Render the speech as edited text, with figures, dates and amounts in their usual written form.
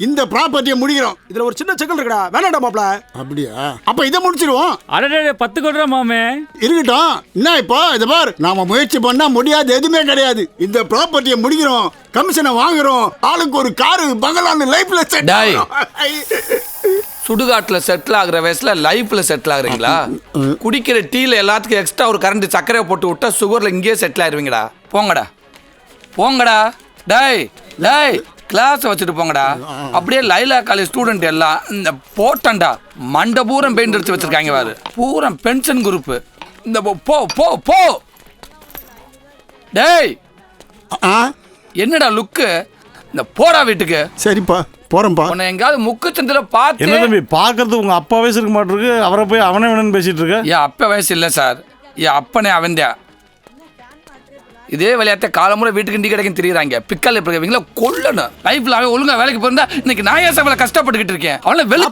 இந்த ப்ராப்பர்ட்டியை முடிக்கிறோம். இதுல ஒரு சின்ன சிக்கல் இருக்குடா, வேணாடா மாப்ள. அப்படியா? அப்ப இதை முடிச்சிருவோம். அடடே 10 கோடி ரூபா மாமே. இருக்கட்டும். என்ன இப்போ இதை பார், நாம முயற்சி பண்ணா முடியாது எதுவுமே கிடையாது. இந்த ப்ராப்பர்ட்டியை முடிக்கிறோம், கமிஷனை வாங்குறோம், ஆளுக்கு ஒரு காரு பங்களான்னு லைஃப்ல செட். சுடுகாட்டுல செட்டில் ஆகுற வயசுல லைஃப்ல செட்டில் ஆகுறீங்களா? குடிக்கிற டீல எல்லாத்துக்கும் எக்ஸ்ட்ரா ஒரு கரண்ட் சர்க்கரையை போட்டு விட்டா சுகர்ல இங்கேயே செட்டில் ஆயிருவீங்கடா. போங்கடா போங்கடா. டேய் டேய், கிளாஸ் வச்சுட்டு போங்கடா. அப்படியே லைலா காலேஜ் ஸ்டூடெண்ட் எல்லாம் இந்த போட்டண்டா மண்டை பூரம் பெயிண்ட் அடிச்சு வச்சிருக்காங்க பாரு, பூரம் பென்ஷன் குரூப். இந்த போ போ போ. டேய் என்னடா லுக்கு? இந்த போடா வீட்டுக்கு. சரிப்பா போறேன்ப்பா. உன்னை எங்காவது முக்கு சந்தில பார்த்து. என்ன தம்பி பார்க்கறது உங்க அப்பா வயசு இருக்க மாட்டிருக்கு, அவரை போய் அவனே வேணும்னு பேசிட்டு இருக்க? என் அப்பா வயசு இல்லை சார், என் அப்பனே அவன்தான். இதே விளையாட்ட காலமுறை வீட்டுக்கு டீ கடைக்கு தெரியுறாங்க. பிக்கல் எப்படி கொல்லணும். லைஃப்ல அவன் ஒழுங்கா வேலைக்கு போயிருந்தா இன்னைக்கு நான் ஏன் கஷ்டப்பட்டுக்கிட்டு இருக்கேன். அவனை வெளி